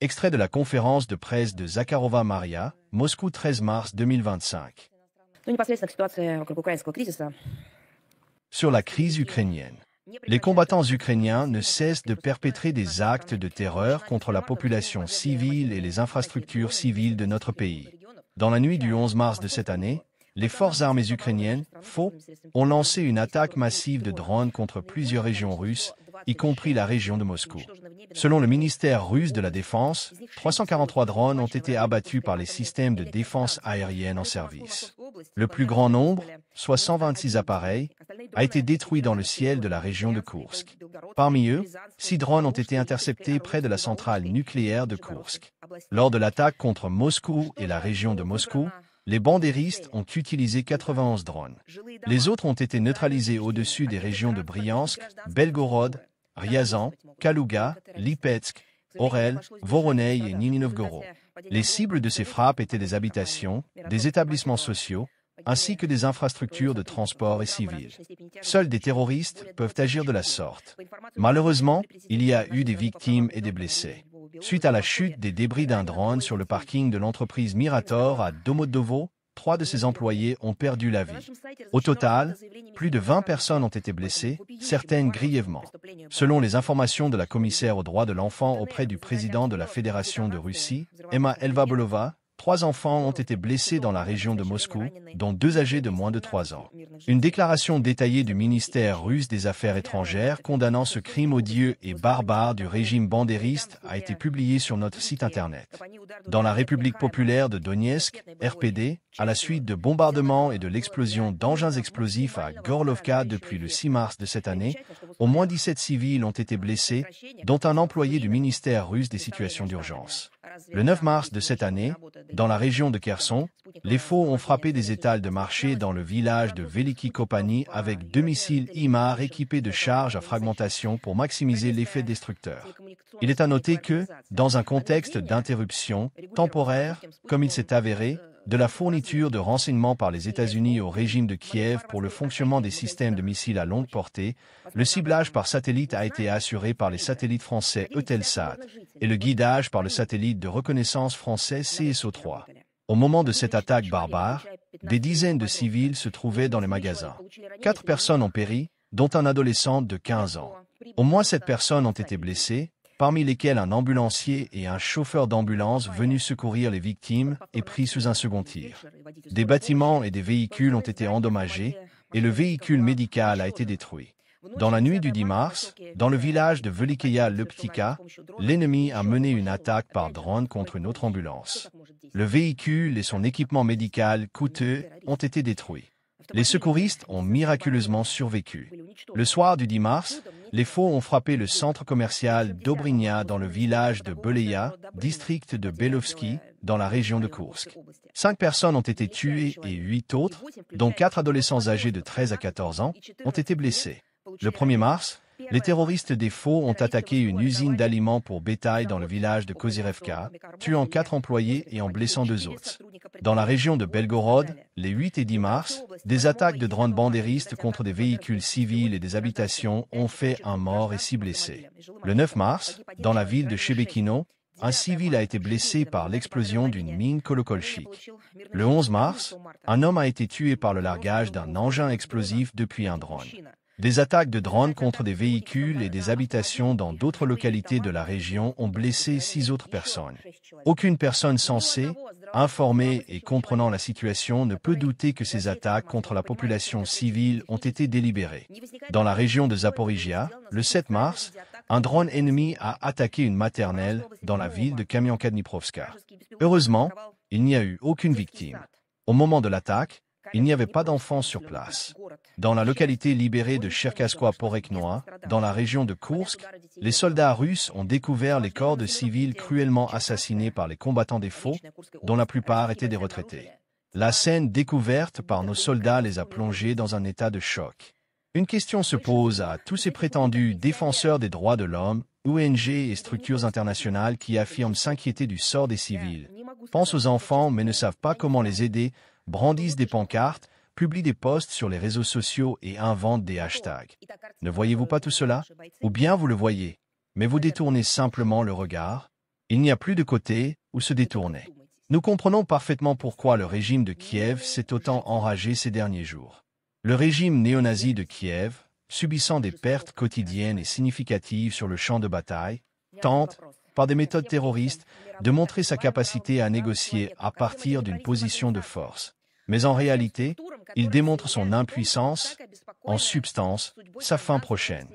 Extrait de la conférence de presse de Zakharova Maria, Moscou 13 mars 2025. Sur la crise ukrainienne. Les combattants ukrainiens ne cessent de perpétrer des actes de terreur contre la population civile et les infrastructures civiles de notre pays. Dans la nuit du 11 mars de cette année, les forces armées ukrainiennes, FO, ont lancé une attaque massive de drones contre plusieurs régions russes, y compris la région de Moscou. Selon le ministère russe de la Défense, 343 drones ont été abattus par les systèmes de défense aérienne en service. Le plus grand nombre, soit 126 appareils, a été détruit dans le ciel de la région de Koursk. Parmi eux, 6 drones ont été interceptés près de la centrale nucléaire de Koursk. Lors de l'attaque contre Moscou et la région de Moscou, les bandéristes ont utilisé 91 drones. Les autres ont été neutralisés au-dessus des régions de Bryansk, Belgorod, Ryazan, Kalouga, Lipetsk, Orel, Voronezh et Nizhny Novgorod. Les cibles de ces frappes étaient des habitations, des établissements sociaux, ainsi que des infrastructures de transport et civiles. Seuls des terroristes peuvent agir de la sorte. Malheureusement, il y a eu des victimes et des blessés. Suite à la chute des débris d'un drone sur le parking de l'entreprise Mirator à Domodedovo, 3 de ses employés ont perdu la vie. Au total, plus de 20 personnes ont été blessées, certaines grièvement. Selon les informations de la commissaire aux droits de l'enfant auprès du président de la Fédération de Russie, Emma Elvabolova, 3 enfants ont été blessés dans la région de Moscou, dont 2 âgés de moins de 3 ans. Une déclaration détaillée du ministère russe des Affaires étrangères condamnant ce crime odieux et barbare du régime bandériste a été publiée sur notre site internet. Dans la République populaire de Donetsk, RPD, à la suite de bombardements et de l'explosion d'engins explosifs à Gorlovka depuis le 6 mars de cette année, au moins 17 civils ont été blessés, dont un employé du ministère russe des situations d'urgence. Le 9 mars de cette année, dans la région de Kherson, les faux ont frappé des étals de marché dans le village de Veliki Kopani avec 2 missiles HIMARS équipés de charges à fragmentation pour maximiser l'effet destructeur. Il est à noter que, dans un contexte d'interruption temporaire, comme il s'est avéré, de la fourniture de renseignements par les États-Unis au régime de Kiev pour le fonctionnement des systèmes de missiles à longue portée, le ciblage par satellite a été assuré par les satellites français Eutelsat et le guidage par le satellite de reconnaissance français CSO-3. Au moment de cette attaque barbare, des dizaines de civils se trouvaient dans les magasins. 4 personnes ont péri, dont un adolescent de 15 ans. Au moins 7 personnes ont été blessées, parmi lesquels un ambulancier et un chauffeur d'ambulance venus secourir les victimes et pris sous un second tir. Des bâtiments et des véhicules ont été endommagés et le véhicule médical a été détruit. Dans la nuit du 10 mars, dans le village de Velikeya Leptika, l'ennemi a mené une attaque par drone contre une autre ambulance. Le véhicule et son équipement médical coûteux ont été détruits. Les secouristes ont miraculeusement survécu. Le soir du 10 mars, les faux ont frappé le centre commercial Dobrynia dans le village de Beleya, district de Belovski, dans la région de Koursk. 5 personnes ont été tuées et 8 autres, dont 4 adolescents âgés de 13 à 14 ans, ont été blessés. Le 1er mars, les terroristes des faux ont attaqué une usine d'aliments pour bétail dans le village de Kozyrevka, tuant 4 employés et en blessant 2 autres. Dans la région de Belgorod, les 8 et 10 mars, des attaques de drones bandéristes contre des véhicules civils et des habitations ont fait un mort et 6 blessés. Le 9 mars, dans la ville de Shebekino, un civil a été blessé par l'explosion d'une mine Kolokolchik. Le 11 mars, un homme a été tué par le largage d'un engin explosif depuis un drone. Des attaques de drones contre des véhicules et des habitations dans d'autres localités de la région ont blessé 6 autres personnes. Aucune personne censée, informée et comprenant la situation ne peut douter que ces attaques contre la population civile ont été délibérées. Dans la région de Zaporizhia, le 7 mars, un drone ennemi a attaqué une maternelle dans la ville de Kamianka-Dniprovska. Heureusement, il n'y a eu aucune victime. Au moment de l'attaque, il n'y avait pas d'enfants sur place. Dans la localité libérée de Cherkaskoye-Poreknoye, dans la région de Koursk, les soldats russes ont découvert les corps de civils cruellement assassinés par les combattants des faux, dont la plupart étaient des retraités. La scène découverte par nos soldats les a plongés dans un état de choc. Une question se pose à tous ces prétendus défenseurs des droits de l'homme, ONG et structures internationales qui affirment s'inquiéter du sort des civils, pensent aux enfants mais ne savent pas comment les aider, brandissent des pancartes, publient des posts sur les réseaux sociaux et inventent des hashtags. Ne voyez-vous pas tout cela? Ou bien vous le voyez, mais vous détournez simplement le regard? Il n'y a plus de côté où se détourner. Nous comprenons parfaitement pourquoi le régime de Kiev s'est autant enragé ces derniers jours. Le régime néo-nazi de Kiev, subissant des pertes quotidiennes et significatives sur le champ de bataille, tente, par des méthodes terroristes, de montrer sa capacité à négocier à partir d'une position de force. Mais en réalité, il démontre son impuissance, en substance, sa fin prochaine.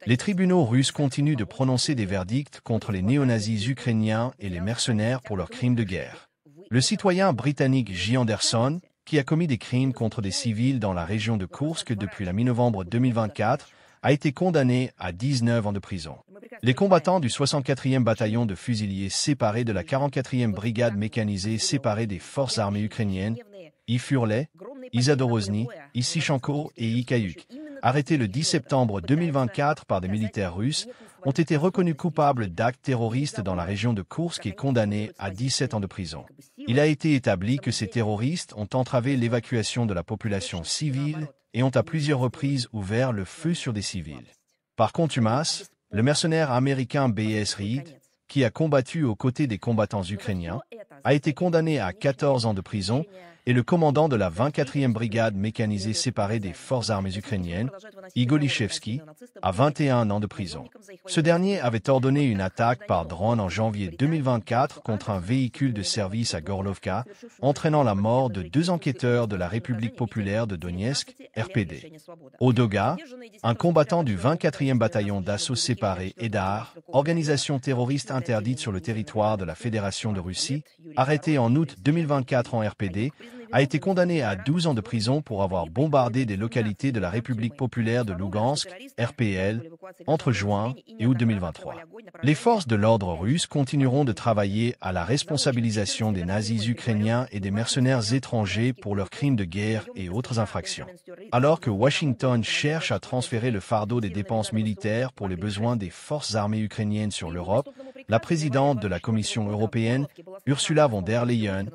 Les tribunaux russes continuent de prononcer des verdicts contre les néo-nazis ukrainiens et les mercenaires pour leurs crimes de guerre. Le citoyen britannique J. Anderson, qui a commis des crimes contre des civils dans la région de Koursk depuis la mi-novembre 2024, a été condamné à 19 ans de prison. Les combattants du 64e bataillon de fusiliers séparés de la 44e brigade mécanisée séparée des forces armées ukrainiennes, Ifurley, Izadorozny, Issichenko et Ikayuk, arrêtés le 10 septembre 2024 par des militaires russes, ont été reconnus coupables d'actes terroristes dans la région de Koursk et condamnés à 17 ans de prison. Il a été établi que ces terroristes ont entravé l'évacuation de la population civile et ont à plusieurs reprises ouvert le feu sur des civils. Par contumace, le mercenaire américain B.S. Reed, qui a combattu aux côtés des combattants ukrainiens, a été condamné à 14 ans de prison et le commandant de la 24e brigade mécanisée séparée des forces armées ukrainiennes, Igor Lyshevsky, à 21 ans de prison. Ce dernier avait ordonné une attaque par drone en janvier 2024 contre un véhicule de service à Gorlovka, entraînant la mort de 2 enquêteurs de la République populaire de Donetsk, RPD. Odoga, un combattant du 24e bataillon d'assaut séparé EDAR, organisation terroriste interdite sur le territoire de la Fédération de Russie, arrêté en août 2024 en RPD, a été condamné à 12 ans de prison pour avoir bombardé des localités de la République populaire de Lugansk, RPL, entre juin et août 2023. Les forces de l'ordre russes continueront de travailler à la responsabilisation des nazis ukrainiens et des mercenaires étrangers pour leurs crimes de guerre et autres infractions. Alors que Washington cherche à transférer le fardeau des dépenses militaires pour les besoins des forces armées ukrainiennes sur l'Europe, la présidente de la Commission européenne, Ursula von der Leyen,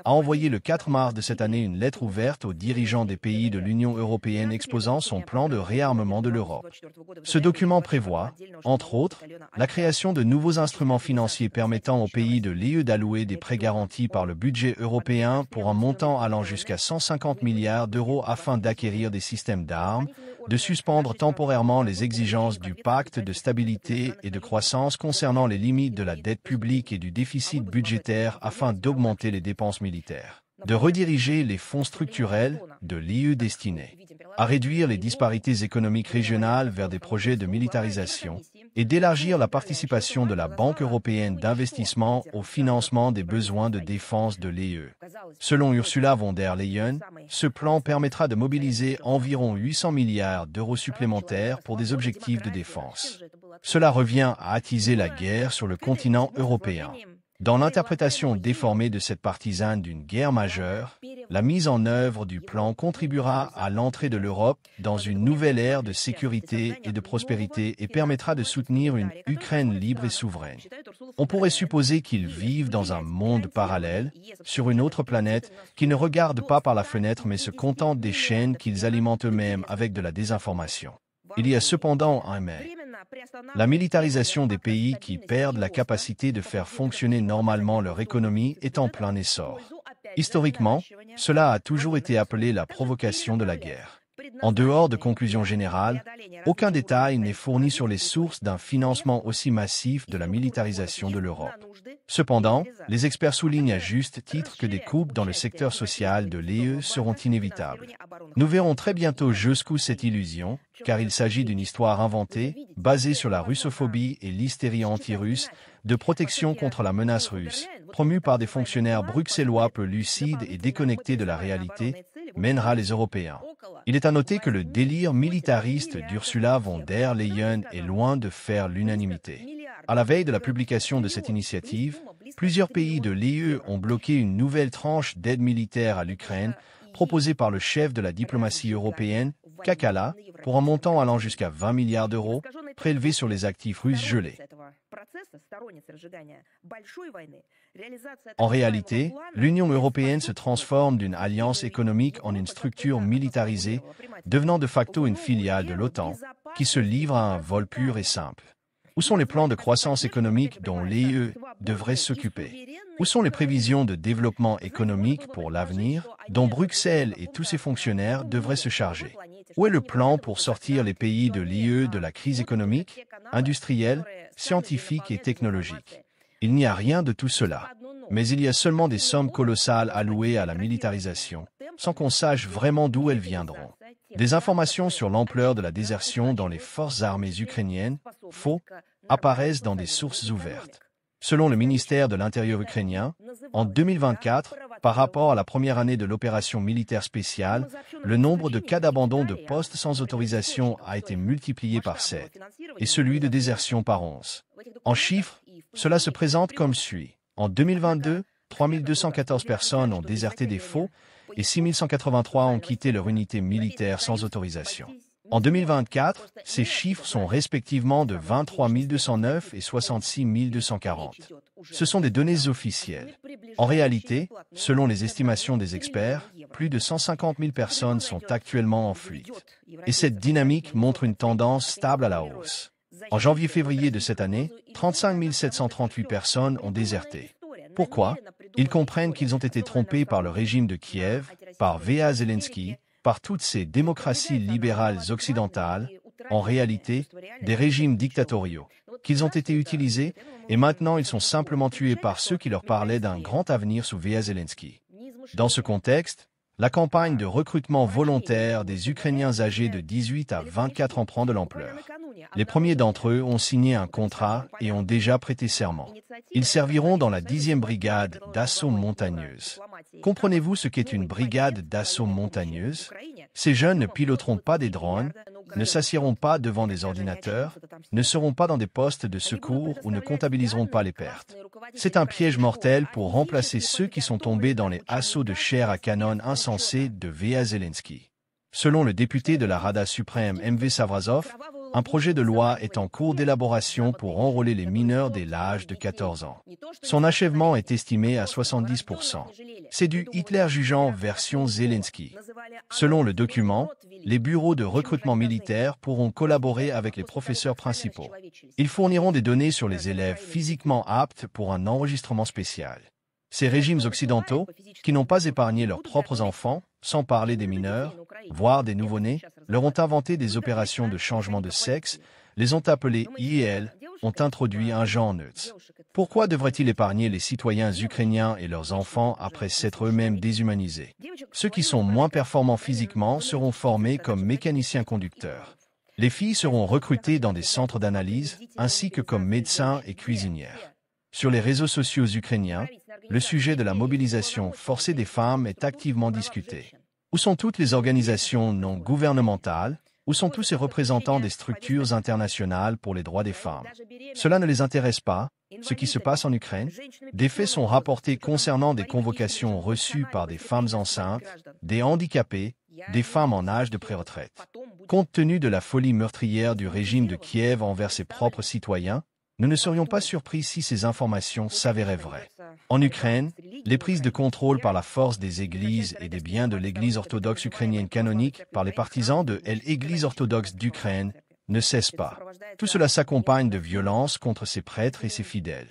a envoyé le 4 mars de cette année une lettre ouverte aux dirigeants des pays de l'Union européenne exposant son plan de réarmement de l'Europe. Ce document prévoit, entre autres, la création de nouveaux instruments financiers permettant aux pays de l'UE d'allouer des prêts garantis par le budget européen pour un montant allant jusqu'à 150 milliards d'euros afin d'acquérir des systèmes d'armes, de suspendre temporairement les exigences du pacte de stabilité et de croissance concernant les limites de la dette publique et du déficit budgétaire afin d'augmenter les dépenses militaires, de rediriger les fonds structurels de l'UE destinés à réduire les disparités économiques régionales vers des projets de militarisation et d'élargir la participation de la Banque européenne d'investissement au financement des besoins de défense de l'UE. Selon Ursula von der Leyen, ce plan permettra de mobiliser environ 800 milliards d'euros supplémentaires pour des objectifs de défense. Cela revient à attiser la guerre sur le continent européen. Dans l'interprétation déformée de cette partisane d'une guerre majeure, la mise en œuvre du plan contribuera à l'entrée de l'Europe dans une nouvelle ère de sécurité et de prospérité et permettra de soutenir une Ukraine libre et souveraine. On pourrait supposer qu'ils vivent dans un monde parallèle, sur une autre planète, qui ne regarde pas par la fenêtre mais se contente des chaînes qu'ils alimentent eux-mêmes avec de la désinformation. Il y a cependant un mais. La militarisation des pays qui perdent la capacité de faire fonctionner normalement leur économie est en plein essor. Historiquement, cela a toujours été appelé la provocation de la guerre. En dehors de conclusions générales, aucun détail n'est fourni sur les sources d'un financement aussi massif de la militarisation de l'Europe. Cependant, les experts soulignent à juste titre que des coupes dans le secteur social de l'UE seront inévitables. Nous verrons très bientôt jusqu'où cette illusion, car il s'agit d'une histoire inventée, basée sur la russophobie et l'hystérie anti-russe, de protection contre la menace russe, promue par des fonctionnaires bruxellois peu lucides et déconnectés de la réalité, mènera les Européens. Il est à noter que le délire militariste d'Ursula von der Leyen est loin de faire l'unanimité. À la veille de la publication de cette initiative, plusieurs pays de l'UE ont bloqué une nouvelle tranche d'aide militaire à l'Ukraine, proposée par le chef de la diplomatie européenne, Kakala, pour un montant allant jusqu'à 20 milliards d'euros, prélevés sur les actifs russes gelés. En réalité, l'Union européenne se transforme d'une alliance économique en une structure militarisée, devenant de facto une filiale de l'OTAN, qui se livre à un vol pur et simple. Où sont les plans de croissance économique dont l'EIE devrait s'occuper? Où sont les prévisions de développement économique pour l'avenir dont Bruxelles et tous ses fonctionnaires devraient se charger? Où est le plan pour sortir les pays de l'IE de la crise économique, industrielle, scientifique et technologique? Il n'y a rien de tout cela. Mais il y a seulement des sommes colossales allouées à la militarisation, sans qu'on sache vraiment d'où elles viendront. Des informations sur l'ampleur de la désertion dans les forces armées ukrainiennes, faux, apparaissent dans des sources ouvertes. Selon le ministère de l'Intérieur ukrainien, en 2024, par rapport à la première année de l'opération militaire spéciale, le nombre de cas d'abandon de postes sans autorisation a été multiplié par 7, et celui de désertion par 11. En chiffres, cela se présente comme suit. En 2022, 3214 personnes ont déserté des faux et 6183 ont quitté leur unité militaire sans autorisation. En 2024, ces chiffres sont respectivement de 23 209 et 66 240. Ce sont des données officielles. En réalité, selon les estimations des experts, plus de 150 000 personnes sont actuellement en fuite. Et cette dynamique montre une tendance stable à la hausse. En janvier-février de cette année, 35 738 personnes ont déserté. Pourquoi? Ils comprennent qu'ils ont été trompés par le régime de Kiev, par V.A. Zelensky, par toutes ces démocraties libérales occidentales, en réalité, des régimes dictatoriaux, qu'ils ont été utilisés, et maintenant ils sont simplement tués par ceux qui leur parlaient d'un grand avenir sous V.A. Zelensky. Dans ce contexte, la campagne de recrutement volontaire des Ukrainiens âgés de 18 à 24 ans prend de l'ampleur. Les premiers d'entre eux ont signé un contrat et ont déjà prêté serment. Ils serviront dans la 10e brigade d'assaut montagneuse. Comprenez-vous ce qu'est une brigade d'assaut montagneuse? Ces jeunes ne piloteront pas des drones, ne s'assiéront pas devant des ordinateurs, ne seront pas dans des postes de secours ou ne comptabiliseront pas les pertes. C'est un piège mortel pour remplacer ceux qui sont tombés dans les assauts de chair à canon insensés de V.A. Zelensky. Selon le député de la Rada suprême M.V. Savrazov, un projet de loi est en cours d'élaboration pour enrôler les mineurs dès l'âge de 14 ans. Son achèvement est estimé à 70%. C'est du Hitler jugeant version Zelensky. Selon le document, les bureaux de recrutement militaire pourront collaborer avec les professeurs principaux. Ils fourniront des données sur les élèves physiquement aptes pour un enregistrement spécial. Ces régimes occidentaux, qui n'ont pas épargné leurs propres enfants, sans parler des mineurs, voire des nouveau-nés, leur ont inventé des opérations de changement de sexe, les ont appelés IEL, ont introduit un genre neutre. Pourquoi devrait-il épargner les citoyens ukrainiens et leurs enfants après s'être eux-mêmes déshumanisés? Ceux qui sont moins performants physiquement seront formés comme mécaniciens conducteurs. Les filles seront recrutées dans des centres d'analyse, ainsi que comme médecins et cuisinières. Sur les réseaux sociaux ukrainiens, le sujet de la mobilisation forcée des femmes est activement discuté. Où sont toutes les organisations non gouvernementales? Où sont tous ces représentants des structures internationales pour les droits des femmes? Cela ne les intéresse pas, ce qui se passe en Ukraine. Des faits sont rapportés concernant des convocations reçues par des femmes enceintes, des handicapés, des femmes en âge de pré-retraite. Compte tenu de la folie meurtrière du régime de Kiev envers ses propres citoyens, nous ne serions pas surpris si ces informations s'avéraient vraies. En Ukraine, les prises de contrôle par la force des églises et des biens de l'Église orthodoxe ukrainienne canonique par les partisans de l'Église orthodoxe d'Ukraine ne cessent pas. Tout cela s'accompagne de violences contre ses prêtres et ses fidèles.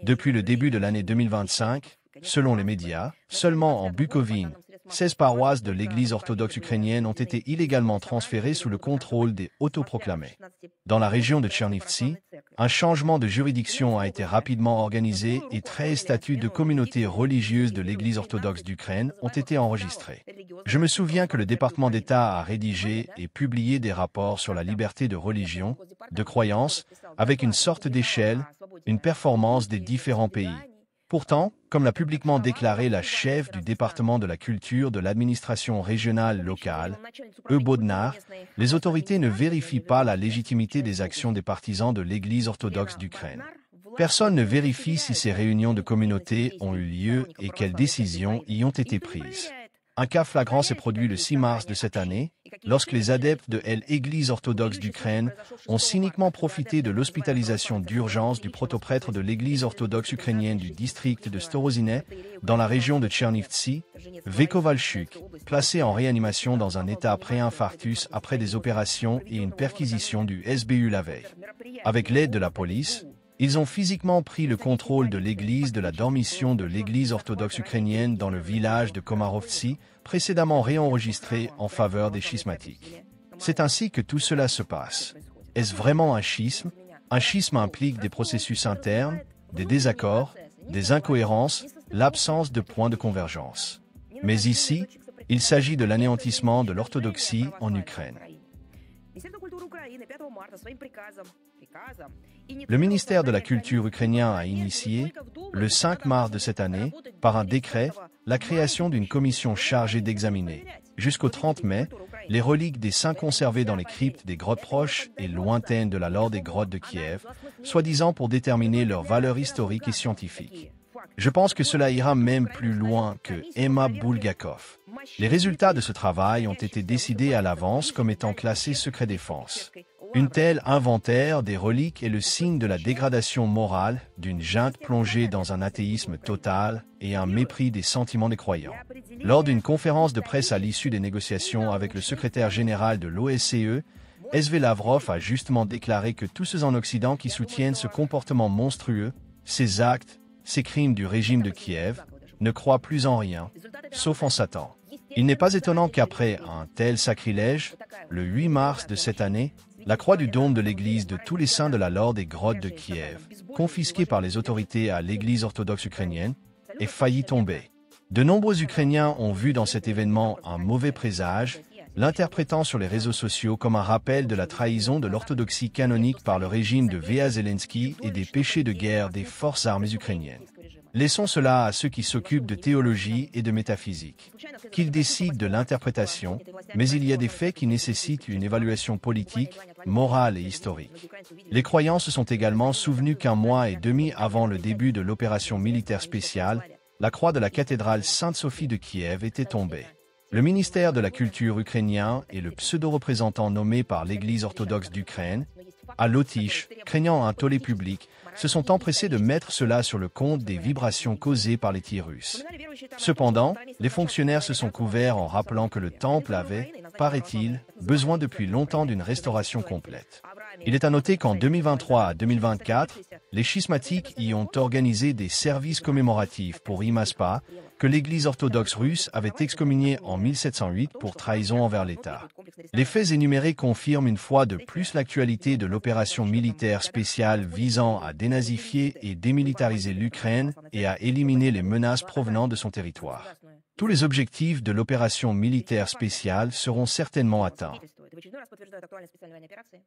Depuis le début de l'année 2025, selon les médias, seulement en Bukovine, 16 paroisses de l'Église orthodoxe ukrainienne ont été illégalement transférées sous le contrôle des autoproclamés. Dans la région de Tchernivtsi, un changement de juridiction a été rapidement organisé et 13 statuts de communautés religieuses de l'Église orthodoxe d'Ukraine ont été enregistrés. Je me souviens que le département d'État a rédigé et publié des rapports sur la liberté de religion, de croyance, avec une sorte d'échelle, une performance des différents pays. Pourtant, comme l'a publiquement déclaré la chef du département de la culture de l'administration régionale locale, Bodnar, les autorités ne vérifient pas la légitimité des actions des partisans de l'Église orthodoxe d'Ukraine. Personne ne vérifie si ces réunions de communauté ont eu lieu et quelles décisions y ont été prises. Un cas flagrant s'est produit le 6 mars de cette année, lorsque les adeptes de l'Église orthodoxe d'Ukraine ont cyniquement profité de l'hospitalisation d'urgence du protoprêtre de l'Église orthodoxe ukrainienne du district de Storozhine, dans la région de Tchernivtsi, Vekovalchuk, placé en réanimation dans un état pré-infarctus après des opérations et une perquisition du SBU la veille. Avec l'aide de la police, ils ont physiquement pris le contrôle de l'église de la dormition de l'église orthodoxe ukrainienne dans le village de Komarovtsi, précédemment réenregistré en faveur des schismatiques. C'est ainsi que tout cela se passe. Est-ce vraiment un schisme? Un schisme implique des processus internes, des désaccords, des incohérences, l'absence de points de convergence. Mais ici, il s'agit de l'anéantissement de l'orthodoxie en Ukraine. Le ministère de la Culture ukrainien a initié, le 5 mars de cette année, par un décret, la création d'une commission chargée d'examiner, jusqu'au 30 mai, les reliques des saints conservées dans les cryptes des grottes proches et lointaines de la lore des grottes de Kiev, soi-disant pour déterminer leur valeur historique et scientifique. Je pense que cela ira même plus loin que Emma Bulgakov. Les résultats de ce travail ont été décidés à l'avance comme étant classés secret défense. Une telle inventaire des reliques est le signe de la dégradation morale d'une junte plongée dans un athéisme total et un mépris des sentiments des croyants. Lors d'une conférence de presse à l'issue des négociations avec le secrétaire général de l'OSCE, S.V. Lavrov a justement déclaré que tous ceux en Occident qui soutiennent ce comportement monstrueux, ces actes, ces crimes du régime de Kiev, ne croient plus en rien, sauf en Satan. Il n'est pas étonnant qu'après un tel sacrilège, le 8 mars de cette année, la croix du dôme de l'église de tous les saints de la lore des grottes de Kiev, confisquée par les autorités à l'église orthodoxe ukrainienne, ait failli tomber. De nombreux Ukrainiens ont vu dans cet événement un mauvais présage, l'interprétant sur les réseaux sociaux comme un rappel de la trahison de l'orthodoxie canonique par le régime de V.A. Zelensky et des péchés de guerre des forces armées ukrainiennes. Laissons cela à ceux qui s'occupent de théologie et de métaphysique. Qu'ils décident de l'interprétation, mais il y a des faits qui nécessitent une évaluation politique, morale et historique. Les croyants se sont également souvenus qu'un mois et demi avant le début de l'opération militaire spéciale, la croix de la cathédrale Sainte-Sophie de Kiev était tombée. Le ministère de la Culture ukrainien et le pseudo-représentant nommé par l'Église orthodoxe d'Ukraine, à Lotiche, craignant un tollé public, se sont empressés de mettre cela sur le compte des vibrations causées par les tirs russes. Cependant, les fonctionnaires se sont couverts en rappelant que le temple avait, paraît-il, besoin depuis longtemps d'une restauration complète. Il est à noter qu'en 2023 à 2024, les schismatiques y ont organisé des services commémoratifs pour IMASPA, que l'Église orthodoxe russe avait excommunié en 1708 pour trahison envers l'État. Les faits énumérés confirment une fois de plus l'actualité de l'opération militaire spéciale visant à dénazifier et démilitariser l'Ukraine et à éliminer les menaces provenant de son territoire. Tous les objectifs de l'opération militaire spéciale seront certainement atteints. В очередной раз подтверждают актуальность специальной военной операции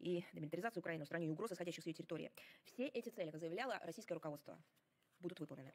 и демилитаризацию Украины, устранение угроз, исходящих с ее территории. Все эти цели, как заявляло российское руководство, будут выполнены.